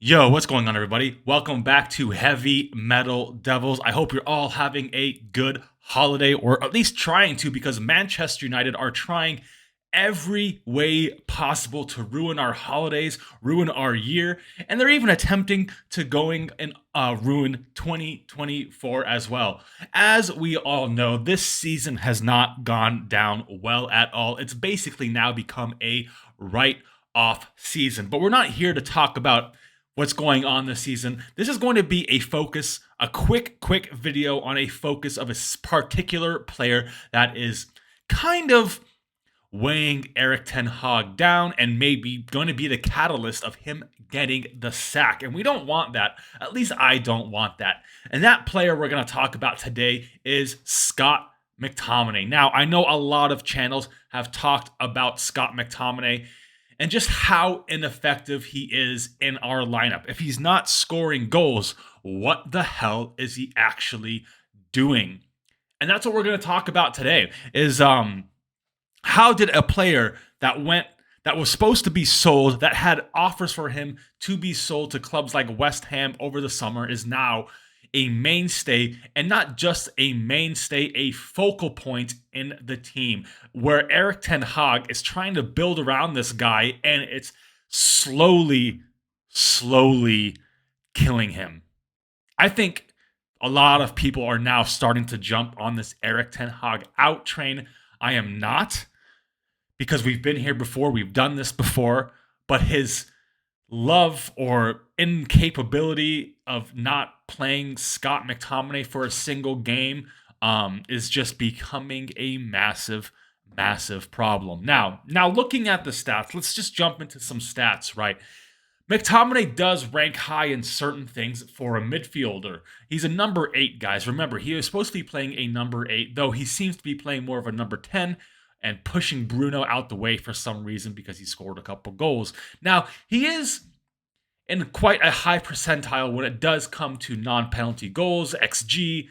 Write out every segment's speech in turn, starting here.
Yo, what's going on, everybody? Welcome back to Heavy Metal Devils. I hope you're all having a good holiday, or at least trying to, because Manchester United are trying every way possible to ruin our holidays, ruin our year, and they're even attempting to going and ruin 2024 as well. As we all know, this season has not gone down well at all. It's basically now become a write-off season. But we're not here to talk about what's going on this season. This is going to be a quick video on a focus of a particular player that is kind of weighing Eric Ten Hag down and maybe going to be the catalyst of him getting the sack. And we don't want that. At least I don't want that. And that player we're going to talk about today is Scott McTominay. Now, I know a lot of channels have talked about Scott McTominay and just how ineffective he is in our lineup. If he's not scoring goals, what the hell is he actually doing? And that's what we're going to talk about today is how did a player that was supposed to be sold, that had offers for him to be sold to clubs like West Ham over the summer, is now a mainstay, and not just a mainstay, a focal point in the team, where Eric Ten Hag is trying to build around this guy, and it's slowly killing him. I think a lot of people are now starting to jump on this Eric Ten Hag out train. I am not, because we've been here before, we've done this before, but his love or incapability of not playing Scott McTominay for a single game is just becoming a massive problem. Now looking at the stats, let's just jump into some stats, right? McTominay does rank high in certain things for a midfielder. He's a number 8, guys. Remember, he is supposed to be playing a number 8, though he seems to be playing more of a number 10 and pushing Bruno out the way for some reason because he scored a couple goals. Now, he is in quite a high percentile when it does come to non-penalty goals, XG,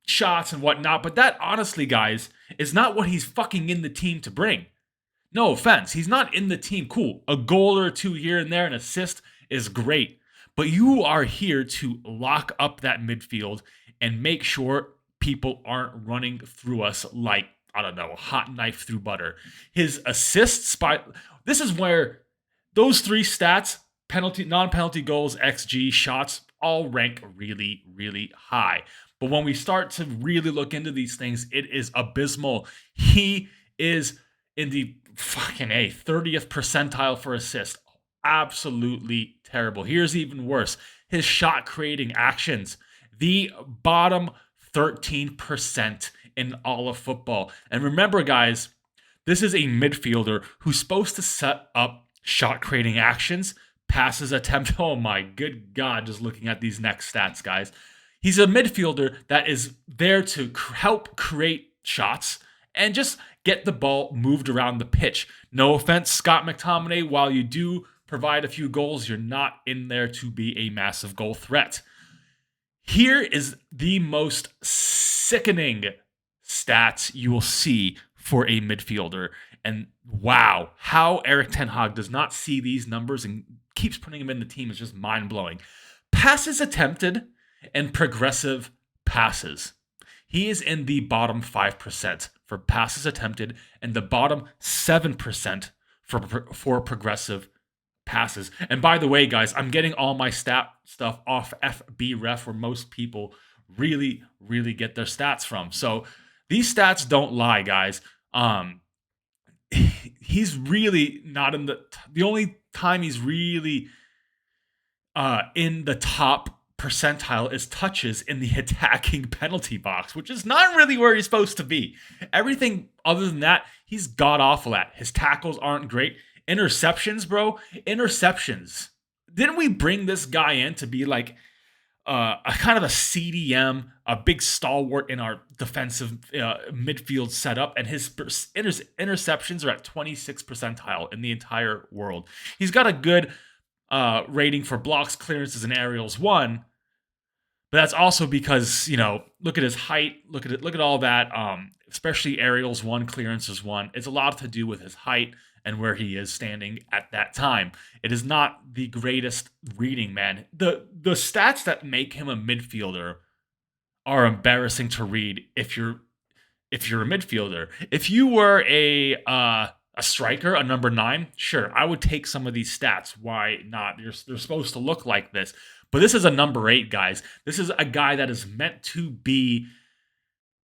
shots, and whatnot. But that, honestly, guys, is not what he's fucking in the team to bring. No offense. He's not in the team. Cool. A goal or two here and there, an assist is great. But you are here to lock up that midfield and make sure people aren't running through us like, I don't know, a hot knife through butter. His assists, this is where those three stats, penalty, non-penalty goals, XG, shots, all rank really high. But when we start to really look into these things, it is abysmal. He is in the fucking 30th percentile for assist. Absolutely terrible. Here's even worse. His shot creating actions, the bottom 13% in all of football. And remember, guys, this is a midfielder who's supposed to set up shot creating actions, passes attempt. Oh my good God, just looking at these next stats, guys. He's a midfielder that is there to help create shots and just get the ball moved around the pitch. No offense, Scott McTominay, while you do provide a few goals, you're not in there to be a massive goal threat. Here is the most sickening stats you will see for a midfielder. And wow, how Eric Ten Hag does not see these numbers and keeps putting him in the team is just mind-blowing. Passes attempted and progressive passes. He is in the bottom 5% for passes attempted and the bottom 7% for progressive passes. And by the way, guys, I'm getting all my stat stuff off FBref, where most people really get their stats from. So these stats don't lie, guys. He's really not in the only time he's really in the top percentile is touches in the attacking penalty box, which is not really where he's supposed to be. Everything other than that, he's god awful at. His tackles aren't great. Interceptions, bro. Interceptions. Didn't we bring this guy in to be like a kind of a CDM, a big stalwart in our defensive midfield setup, and his interceptions are at 26th percentile in the entire world. He's got a good rating for blocks, clearances, and aerials 1, But that's also because, look at his height, look at all that. Especially aerials one, clearances one. It's a lot to do with his height and where he is standing at that time. It is not the greatest reading, man. The stats that make him a midfielder are embarrassing to read if you're a midfielder. If you were a striker, a number 9, sure, I would take some of these stats. Why not? They're supposed to look like this. But this is a number 8, guys. This is a guy that is meant to be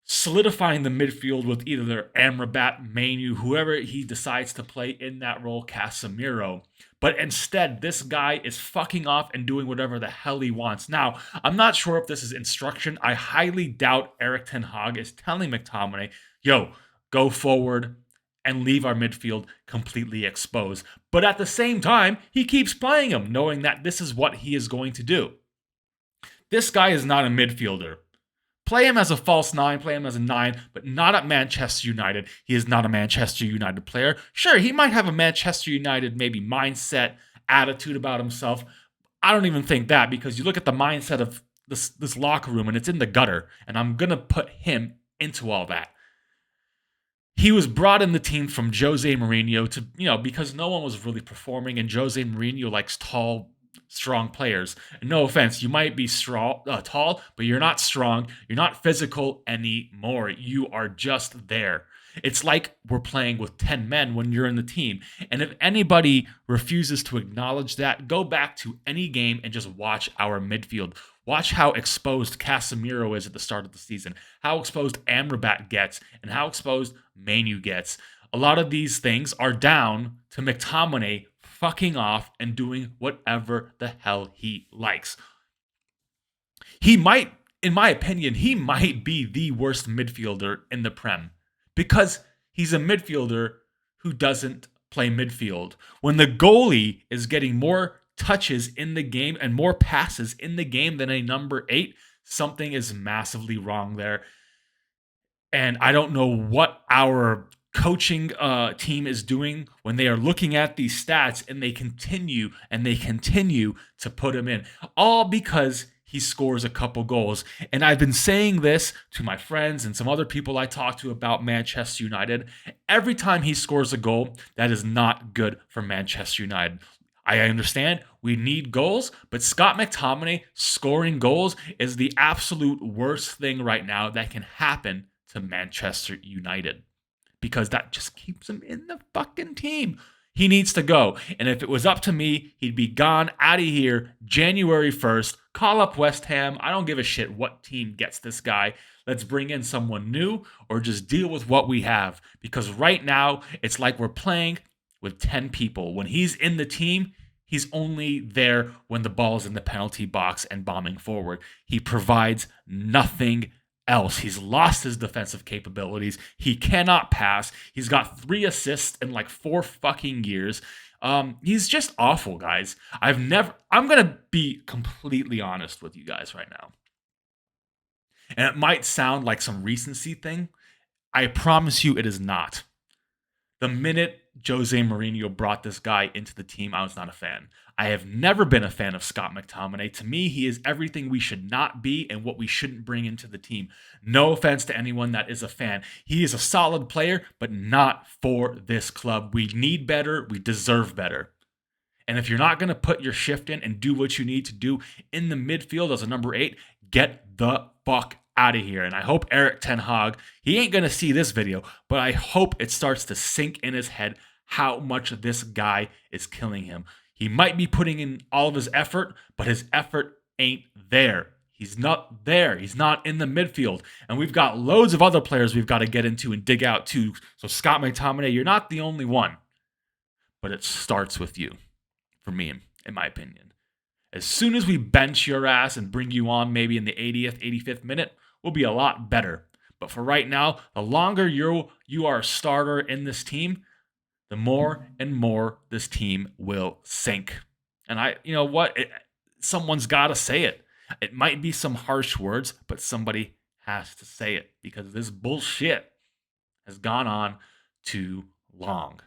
solidifying the midfield with either Amrabat, Manu, whoever he decides to play in that role, Casemiro. But instead, this guy is fucking off and doing whatever the hell he wants. Now, I'm not sure if this is instruction. I highly doubt Erik ten Hag is telling McTominay, yo, go forward and leave our midfield completely exposed. But at the same time, he keeps playing him, knowing that this is what he is going to do. This guy is not a midfielder. Play him as a false 9, play him as a 9, but not at Manchester United. He is not a Manchester United player. Sure, he might have a Manchester United maybe mindset, attitude about himself. I don't even think that, because you look at the mindset of this locker room and it's in the gutter, and I'm going to put him into all that. He was brought in the team from Jose Mourinho to, because no one was really performing, and Jose Mourinho likes tall, strong players. And no offense, you might be tall, but you're not strong. You're not physical anymore. You are just there. It's like we're playing with 10 men when you're in the team. And if anybody refuses to acknowledge that, go back to any game and just watch our midfield. Watch how exposed Casemiro is at the start of the season, how exposed Amrabat gets, and how exposed Manu gets. A lot of these things are down to McTominay fucking off and doing whatever the hell he likes. He might, in my opinion, he might be the worst midfielder in the Prem, because he's a midfielder who doesn't play midfield. When the goalie is getting more touches in the game and more passes in the game than a number 8, something is massively wrong there. And I don't know what our coaching team is doing when they are looking at these stats and they continue to put him in, all because he scores a couple goals. And I've been saying this to my friends and some other people I talk to about Manchester United. Every time he scores a goal, that is not good for Manchester United. I understand we need goals, but Scott McTominay scoring goals is the absolute worst thing right now that can happen to Manchester United, because that just keeps him in the fucking team. He needs to go. And if it was up to me, he'd be gone out of here January 1st. Call up West Ham. I don't give a shit what team gets this guy. Let's bring in someone new or just deal with what we have. Because right now, it's like we're playing with 10 people. When he's in the team, he's only there when the ball is in the penalty box and bombing forward. He provides nothing else. He's lost his defensive capabilities. He cannot pass. He's got 3 assists in like 4 fucking years. He's just awful, guys. I'm going to be completely honest with you guys right now. And it might sound like some recency thing. I promise you it is not. The minute Jose Mourinho brought this guy into the team, I was not a fan. I have never been a fan of Scott McTominay. To me, he is everything we should not be and what we shouldn't bring into the team. No offense to anyone that is a fan. He is a solid player, but not for this club. We need better. We deserve better. And if you're not going to put your shift in and do what you need to do in the midfield as a number 8, get the fuck out of here. And I hope Erik ten Hag, he ain't going to see this video, but I hope it starts to sink in his head how much this guy is killing him. He might be putting in all of his effort, but his effort ain't there. He's not there. He's not in the midfield. And we've got loads of other players we've got to get into and dig out too. So Scott McTominay, you're not the only one. But it starts with you, for me, in my opinion. As soon as we bench your ass and bring you on maybe in the 80th, 85th minute, we'll be a lot better. But for right now, the longer you are a starter in this team, the more and more this team will sink. And you know what? Someone's got to say it. It might be some harsh words, but somebody has to say it, because this bullshit has gone on too long.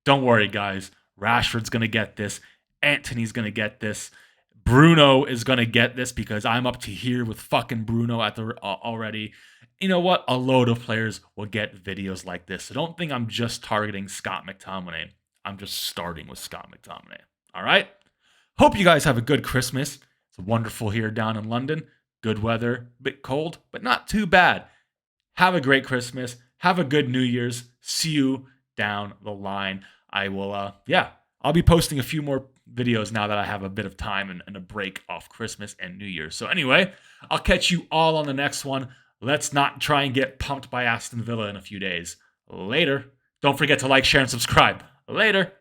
Don't worry, guys. Rashford's going to get this. Antony's going to get this. Bruno is going to get this because I'm up to here with fucking Bruno at the already. You know what? A load of players will get videos like this. So don't think I'm just targeting Scott McTominay. I'm just starting with Scott McTominay. All right? Hope you guys have a good Christmas. It's wonderful here down in London. Good weather, a bit cold, but not too bad. Have a great Christmas. Have a good New Year's. See you down the line. I will, I'll be posting a few more videos now that I have a bit of time and a break off Christmas and New Year's. So anyway, I'll catch you all on the next one. Let's not try and get pumped by Aston Villa in a few days. Later. Don't forget to like, share, and subscribe. Later.